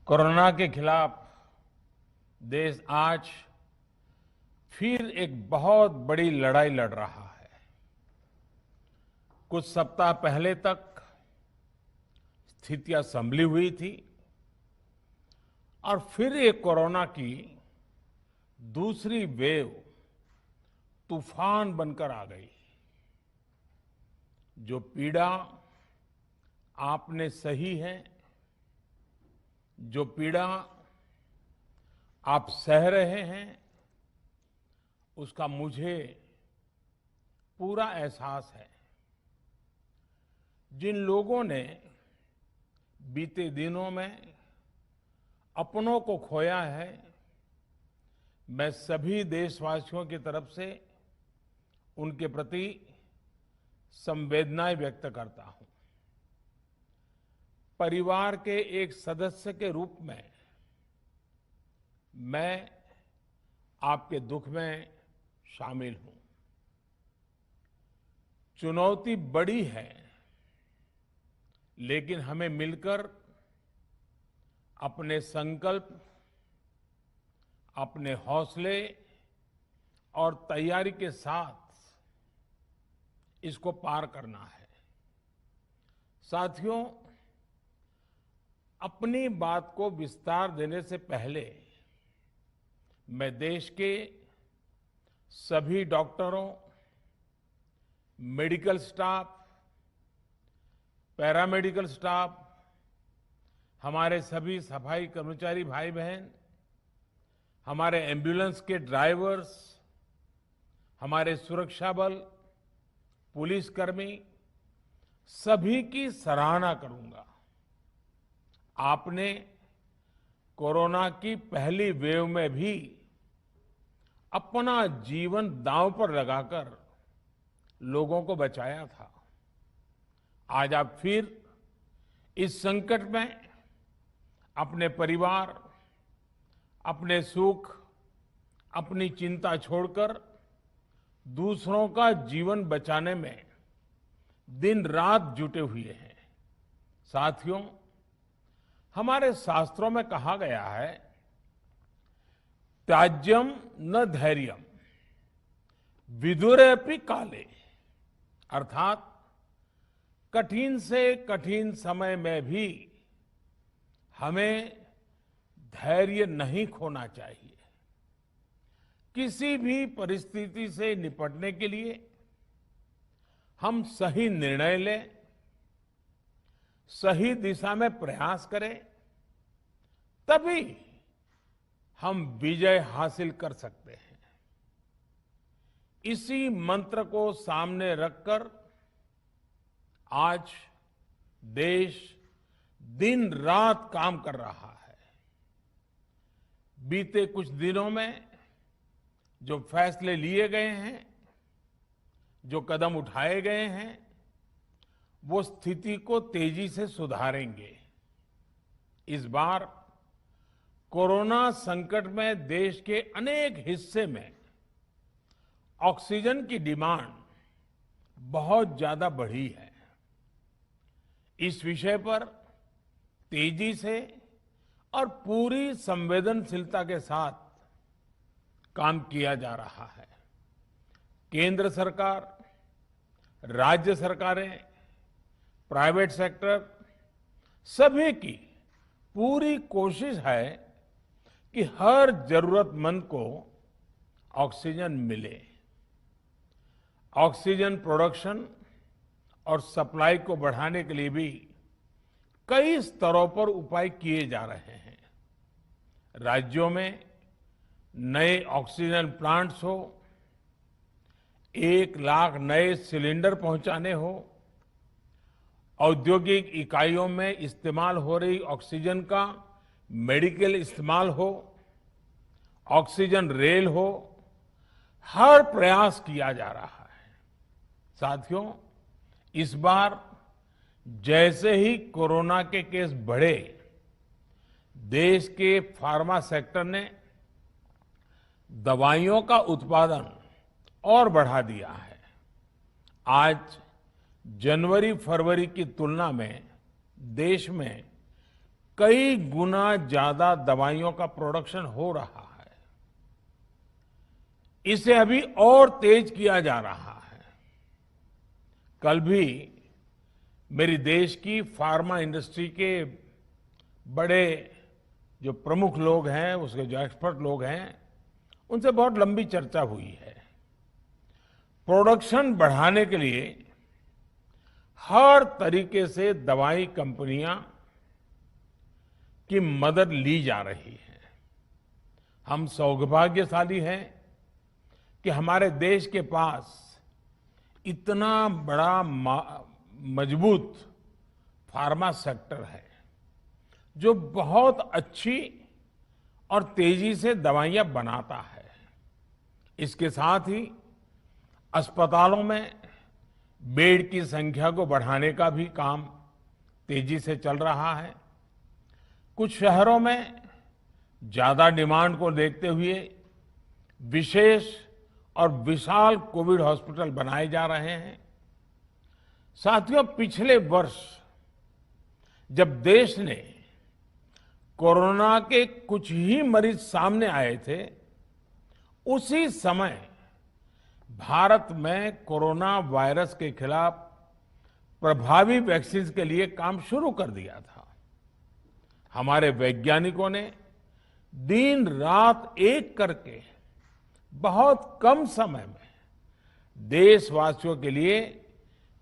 Corona के खिलाफ देश आज फिर एक बहुत बड़ी लड़ाई लड़ रहा है। कुछ सप्ताह पहले तक स्थितियां संभली हुई थी और फिर एक कोरोना की दूसरी वेव तूफान बनकर आ गई। जो पीड़ा आपने सही है, जो पीड़ा आप सह रहे हैं, उसका मुझे पूरा एहसास है। जिन लोगों ने बीते दिनों में अपनों को खोया है, मैं सभी देशवासियों की तरफ से उनके प्रति संवेदनाएं व्यक्त करता हूं। परिवार के एक सदस्य के रूप में मैं आपके दुख में शामिल हूं। चुनौती बड़ी है, लेकिन हमें मिलकर अपने संकल्प, अपने हौसले और तैयारी के साथ इसको पार करना है। साथियों, अपनी बात को विस्तार देने से पहले मैं देश के सभी डॉक्टरों, मेडिकल स्टाफ, पैरामेडिकल स्टाफ, हमारे सभी सफाई कर्मचारी भाई बहन, हमारे एम्बुलेंस के ड्राइवर्स, हमारे सुरक्षा बल, पुलिसकर्मी, सभी की सराहना करूंगा। आपने कोरोना की पहली वेव में भी अपना जीवन दांव पर लगाकर लोगों को बचाया था। आज आप फिर इस संकट में अपने परिवार, अपने सुख, अपनी चिंता छोड़कर दूसरों का जीवन बचाने में दिन रात जुटे हुए हैं। साथियों, हमारे शास्त्रों में कहा गया है, त्याज्यम न धैर्यम विदुरेऽपि काले, अर्थात कठिन से कठिन समय में भी हमें धैर्य नहीं खोना चाहिए। किसी भी परिस्थिति से निपटने के लिए हम सही निर्णय लें, सही दिशा में प्रयास करें, तभी हम विजय हासिल कर सकते हैं। इसी मंत्र को सामने रखकर आज देश दिन रात काम कर रहा है। बीते कुछ दिनों में जो फैसले लिए गए हैं, जो कदम उठाए गए हैं, वो स्थिति को तेजी से सुधारेंगे। इस बार कोरोना संकट में देश के अनेक हिस्से में ऑक्सीजन की डिमांड बहुत ज्यादा बढ़ी है। इस विषय पर तेजी से और पूरी संवेदनशीलता के साथ काम किया जा रहा है। केंद्र सरकार, राज्य सरकारें, प्राइवेट सेक्टर, सभी की पूरी कोशिश है कि हर जरूरतमंद को ऑक्सीजन मिले। ऑक्सीजन प्रोडक्शन और सप्लाई को बढ़ाने के लिए भी कई स्तरों पर उपाय किए जा रहे हैं। राज्यों में नए ऑक्सीजन प्लांट्स हो, 1 लाख नए सिलेंडर पहुंचाने हो, औद्योगिक इकाइयों में इस्तेमाल हो रही ऑक्सीजन का मेडिकल इस्तेमाल हो, ऑक्सीजन रेल हो, हर प्रयास किया जा रहा है। साथियों, इस बार जैसे ही कोरोना के केस बढ़े, देश के फार्मा सेक्टर ने दवाइयों का उत्पादन और बढ़ा दिया है। आज जनवरी फरवरी की तुलना में देश में कई गुना ज्यादा दवाइयों का प्रोडक्शन हो रहा है। इसे अभी और तेज किया जा रहा है। कल भी मेरी देश की फार्मा इंडस्ट्री के बड़े जो प्रमुख लोग हैं, उसके जो एक्सपर्ट लोग हैं, उनसे बहुत लंबी चर्चा हुई है। प्रोडक्शन बढ़ाने के लिए हर तरीके से दवाई कंपनियां की मदद ली जा रही है। हम सौभाग्यशाली हैं कि हमारे देश के पास इतना बड़ा मजबूत फार्मा सेक्टर है जो बहुत अच्छी और तेजी से दवाइयां बनाता है। इसके साथ ही अस्पतालों में बेड की संख्या को बढ़ाने का भी काम तेजी से चल रहा है। कुछ शहरों में ज्यादा डिमांड को देखते हुए विशेष और विशाल कोविड हॉस्पिटल बनाए जा रहे हैं। साथियों, पिछले वर्ष जब देश ने कोरोना के कुछ ही मरीज सामने आए थे, उसी समय भारत में कोरोना वायरस के खिलाफ प्रभावी वैक्सीन के लिए काम शुरू कर दिया था। हमारे वैज्ञानिकों ने दिन रात एक करके बहुत कम समय में देशवासियों के लिए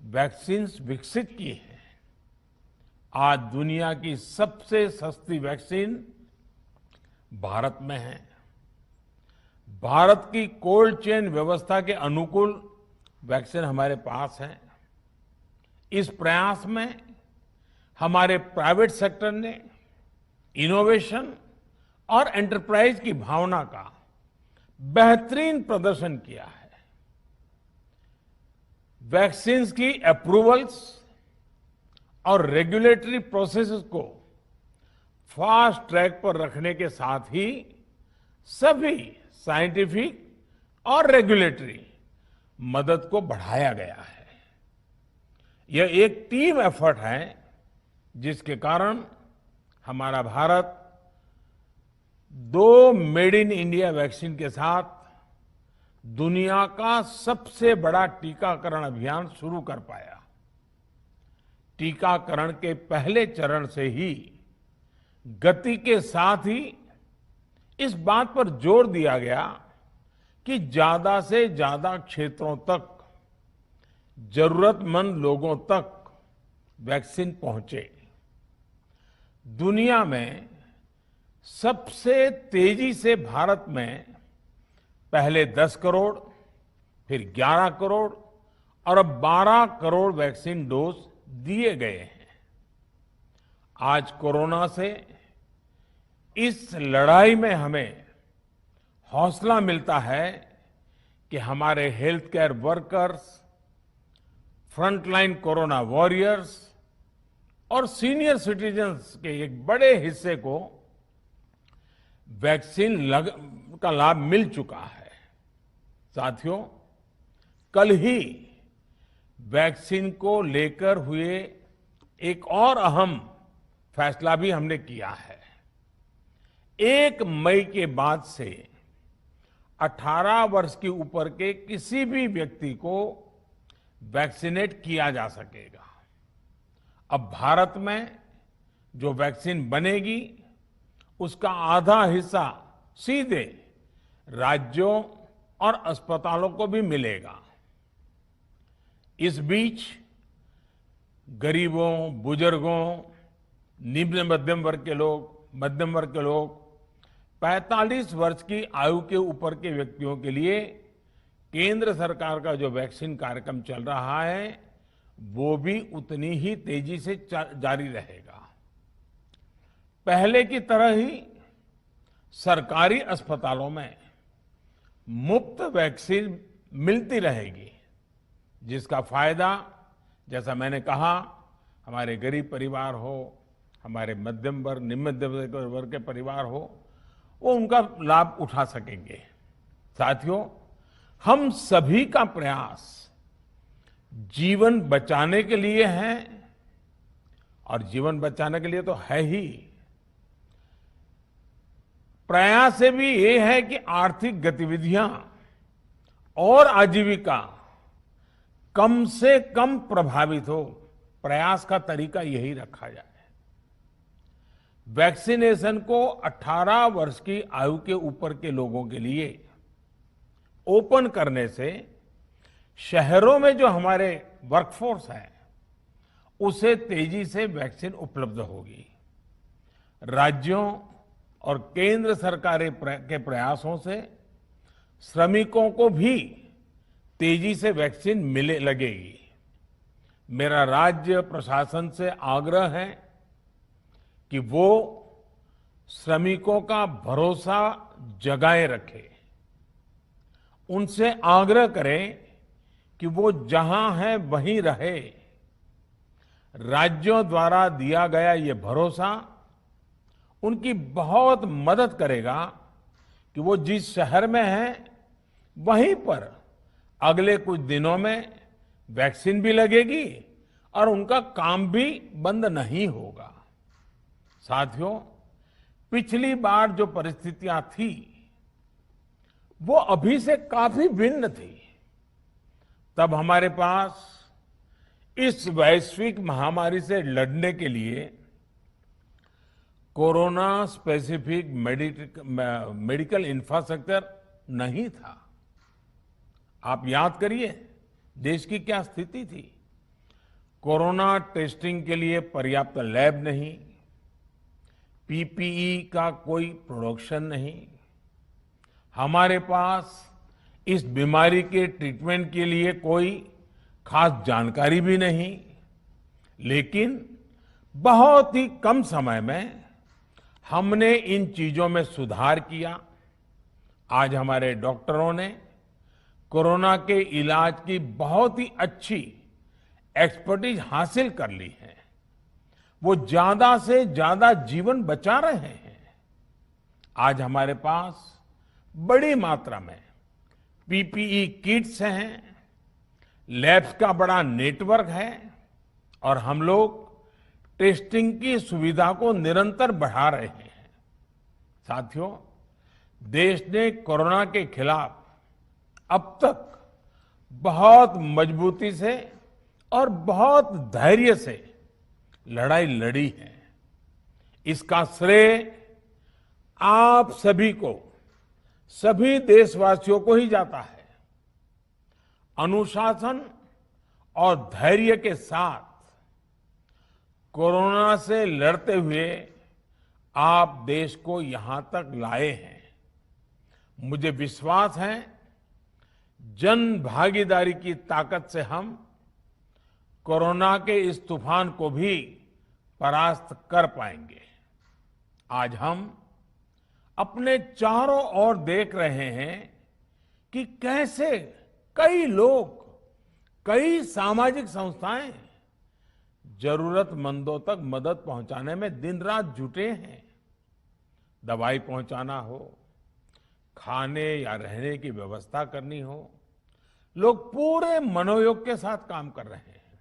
वैक्सीन विकसित की है। आज दुनिया की सबसे सस्ती वैक्सीन भारत में है। भारत की कोल्ड चेन व्यवस्था के अनुकूल वैक्सीन हमारे पास है। इस प्रयास में हमारे प्राइवेट सेक्टर ने इनोवेशन और एंटरप्राइज की भावना का बेहतरीन प्रदर्शन किया है। वैक्सीन्स की अप्रूवल्स और रेगुलेटरी प्रोसेसेस को फास्ट ट्रैक पर रखने के साथ ही सभी साइंटिफिक और रेगुलेटरी मदद को बढ़ाया गया है। यह एक टीम एफर्ट है जिसके कारण हमारा Bharat 2 made in India vaccine के साथ दुनिया का सबसे बड़ा टीकाकरण अभियान शुरू कर पाया। टीकाकरण के पहले चरण से ही गति के साथ ही इस बात पर जोर दिया गया कि ज्यादा से ज्यादा क्षेत्रों तक, जरूरतमंद लोगों तक वैक्सीन पहुंचे। दुनिया में सबसे तेजी से भारत में पहले 10 करोड़, फिर 11 करोड़ और अब 12 करोड़ वैक्सीन डोज दिए गए हैं। आज कोरोना से इस लड़ाई में हमें हौसला मिलता है कि हमारे health care workers, frontline corona warriors और सीनियर सिटीजन्स के एक बड़े हिस्से को वैक्सीन का लाभ मिल चुका है। साथियों, कल ही वैक्सीन को लेकर हुए एक और अहम फैसला भी हमने किया है। 1 मई के बाद से 18 वर्ष के ऊपर के किसी भी व्यक्ति को वैक्सीनेट किया जा सकेगा। अब भारत में जो वैक्सीन बनेगी उसका आधा हिस्सा सीधे राज्यों और अस्पतालों को भी मिलेगा। इस बीच गरीबों, बुजुर्गों, निम्न मध्यम वर्ग के लोग 45 वर्ष की आयु के ऊपर के व्यक्तियों के लिए केंद्र सरकार का जो वैक्सीन कार्यक्रम चल रहा है वो भी उतनी ही तेजी से जारी रहेगा। पहले की तरह ही सरकारी अस्पतालों में मुफ्त वैक्सीन मिलती रहेगी, जिसका फायदा, जैसा मैंने कहा, हमारे गरीब परिवार हो, हमारे मध्यम वर्ग, निम्न मध्यम वर्ग के परिवार हो, वो उनका लाभ उठा सकेंगे। साथियों, हम सभी का प्रयास जीवन बचाने के लिए है, और जीवन बचाने के लिए तो है ही, प्रयास से भी ये है कि आर्थिक गतिविधियां और आजीविका कम से कम प्रभावित हो। प्रयास का तरीका यही रखा जाए। वैक्सीनेशन को 18 वर्ष की आयु के ऊपर के लोगों के लिए ओपन करने से शहरों में जो हमारे वर्कफोर्स है उसे तेजी से वैक्सीन उपलब्ध होगी। राज्यों और केंद्र सरकार के प्रयासों से श्रमिकों को भी तेजी से वैक्सीन मिले लगेगी। मेरा राज्य प्रशासन से आग्रह है कि वो श्रमिकों का भरोसा जगाए रखे। उनसे आग्रह करें कि वो जहां है वहीं रहे। राज्यों द्वारा दिया गया ये भरोसा उनकी बहुत मदद करेगा कि वो जिस शहर में हैं वहीं पर अगले कुछ दिनों में वैक्सीन भी लगेगी और उनका काम भी बंद नहीं होगा। साथियों, पिछली बार जो परिस्थितियां थी वो अभी से काफी भिन्न थी। तब हमारे पास इस वैश्विक महामारी से लड़ने के लिए कोरोना स्पेसिफिक मेडिकल इंफ्रास्ट्रक्चर नहीं था। आप याद करिए देश की क्या स्थिति थी। कोरोना टेस्टिंग के लिए पर्याप्त लैब नहीं, पीपीई का कोई प्रोडक्शन नहीं, हमारे पास इस बीमारी के ट्रीटमेंट के लिए कोई खास जानकारी भी नहीं। लेकिन बहुत ही कम समय में हमने इन चीजों में सुधार किया। आज हमारे डॉक्टरों ने कोरोना के इलाज की बहुत ही अच्छी एक्सपर्टीज हासिल कर ली है। वो ज्यादा से ज्यादा जीवन बचा रहे हैं। आज हमारे पास बड़ी मात्रा में पीपीई किट्स हैं, लैब्स का बड़ा नेटवर्क है और हम लोग टेस्टिंग की सुविधा को निरंतर बढ़ा रहे हैं। साथियों, देश ने कोरोना के खिलाफ अब तक बहुत मजबूती से और बहुत धैर्य से लड़ाई लड़ी है। इसका श्रेय आप सभी को, सभी देशवासियों को ही जाता है। अनुशासन और धैर्य के साथ कोरोना से लड़ते हुए आप देश को यहां तक लाए हैं। मुझे विश्वास है जन भागीदारी की ताकत से हम कोरोना के इस तूफान को भी परास्त कर पाएंगे। आज हम अपने चारों ओर देख रहे हैं कि कैसे कई लोग, कई सामाजिक संस्थाएं जरूरतमंदों तक मदद पहुंचाने में दिन रात जुटे हैं। दवाई पहुंचाना हो, खाने या रहने की व्यवस्था करनी हो, लोग पूरे मनोयोग के साथ काम कर रहे हैं।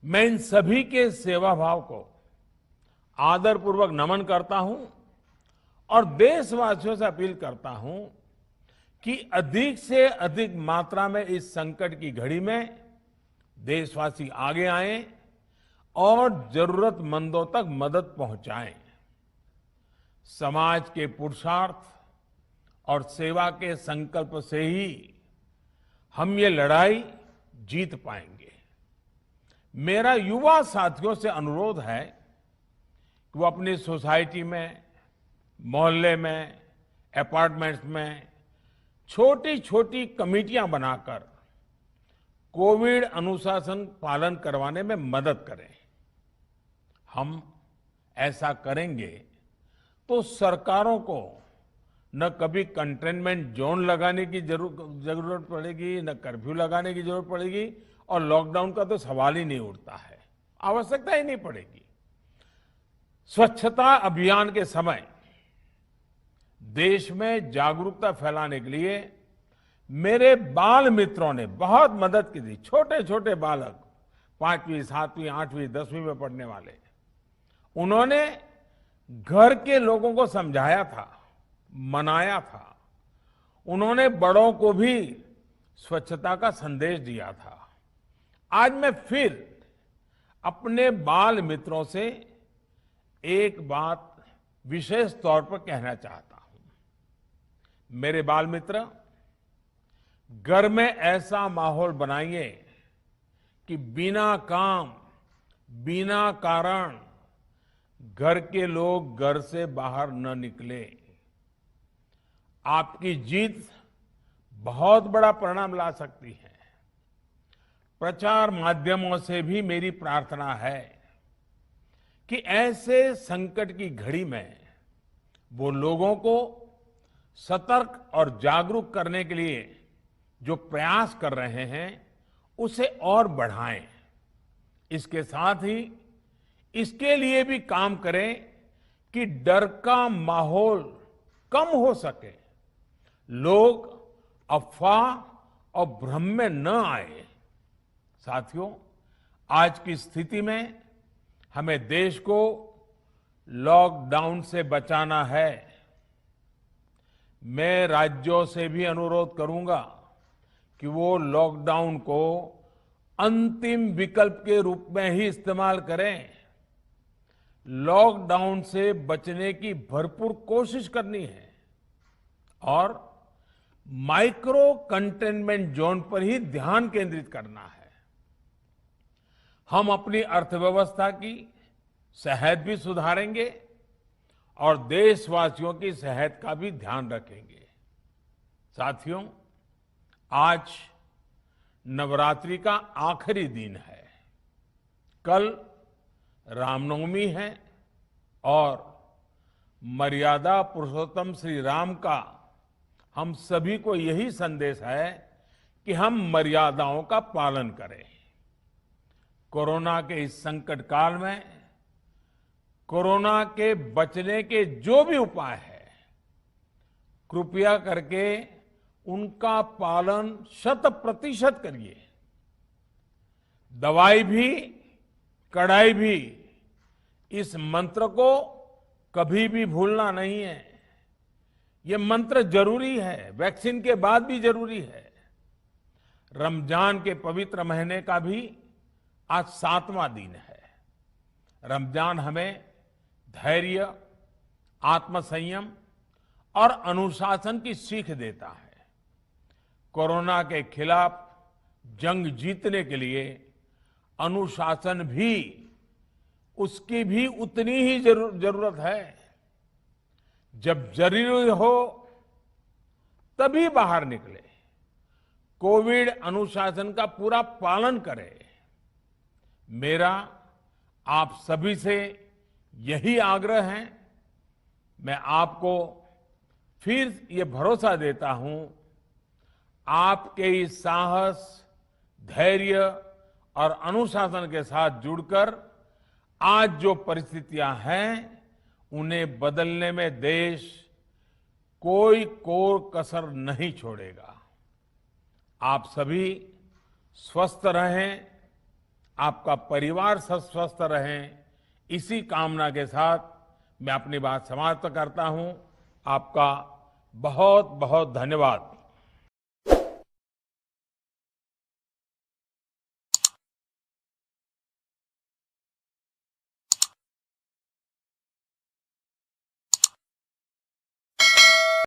मैं इन सभी के सेवा भाव को आदरपूर्वक नमन करता हूं और देशवासियों से अपील करता हूं कि अधिक से अधिक मात्रा में इस संकट की घड़ी में देशवासी आगे आएं और जरूरतमंदों तक मदद पहुंचाएं। समाज के पुरुषार्थ और सेवा के संकल्प से ही हम ये लड़ाई जीत पाएंगे। मेरा युवा साथियों से अनुरोध है कि वो अपनी सोसाइटी में, मोहल्ले में, अपार्टमेंट्स में छोटी छोटी कमेटियां बनाकर कोविड अनुशासन पालन करवाने में मदद करें। हम ऐसा करेंगे तो सरकारों को न कभी कंटेनमेंट जोन लगाने की जरूरत पड़ेगी, न कर्फ्यू लगाने की जरूरत पड़ेगी और लॉकडाउन का तो सवाल ही नहीं उठता है, आवश्यकता ही नहीं पड़ेगी। स्वच्छता अभियान के समय देश में जागरूकता फैलाने के लिए मेरे बाल मित्रों ने बहुत मदद की थी। छोटे छोटे बालक 5वीं, 7वीं, 8वीं, 10वीं में पढ़ने वाले, उन्होंने घर के लोगों को समझाया था, मनाया था। उन्होंने बड़ों को भी स्वच्छता का संदेश दिया था। आज मैं फिर अपने बाल मित्रों से एक बात विशेष तौर पर कहना चाहता हूं। मेरे बाल मित्र, घर में ऐसा माहौल बनाइए कि बिना काम, बिना कारण घर के लोग घर से बाहर न निकले। आपकी जीत बहुत बड़ा परिणाम ला सकती है। प्रचार माध्यमों से भी मेरी प्रार्थना है कि ऐसे संकट की घड़ी में वो लोगों को सतर्क और जागरूक करने के लिए जो प्रयास कर रहे हैं उसे और बढ़ाएं। इसके साथ ही इसके लिए भी काम करें कि डर का माहौल कम हो सके, लोग अफवाह और भ्रम में न आए। साथियों, आज की स्थिति में हमें देश को लॉकडाउन से बचाना है। मैं राज्यों से भी अनुरोध करूंगा कि वो लॉकडाउन को अंतिम विकल्प के रूप में ही इस्तेमाल करें। लॉकडाउन से बचने की भरपूर कोशिश करनी है और माइक्रो कंटेनमेंट जोन पर ही ध्यान केंद्रित करना है। हम अपनी अर्थव्यवस्था की सेहत भी सुधारेंगे और देशवासियों की सेहत का भी ध्यान रखेंगे। साथियों, आज नवरात्रि का आखिरी दिन है। कल रामनवमी है और मर्यादा पुरुषोत्तम श्री राम का हम सभी को यही संदेश है कि हम मर्यादाओं का पालन करें। कोरोना के इस संकट काल में कोरोना के बचने के जो भी उपाय है, कृपया करके उनका पालन 100% करिए। दवाई भी, कड़ाई भी, इस मंत्र को कभी भी भूलना नहीं है। ये मंत्र जरूरी है, वैक्सीन के बाद भी जरूरी है। रमजान के पवित्र महीने का भी आज 7वां दिन है। रमजान हमें धैर्य, आत्मसंयम और अनुशासन की सीख देता है। कोरोना के खिलाफ जंग जीतने के लिए अनुशासन भी, उसकी भी उतनी ही जरूरत है। जब जरूरी हो तभी बाहर निकले। कोविड अनुशासन का पूरा पालन करें। मेरा आप सभी से यही आग्रह है। मैं आपको फिर ये भरोसा देता हूं, आपके इस साहस, धैर्य और अनुशासन के साथ जुड़कर आज जो परिस्थितियां हैं उन्हें बदलने में देश कोई कोर कसर नहीं छोड़ेगा। आप सभी स्वस्थ रहें, आपका परिवार स्वस्थ रहे, इसी कामना के साथ मैं अपनी बात समाप्त करता हूं। आपका बहुत बहुत धन्यवाद।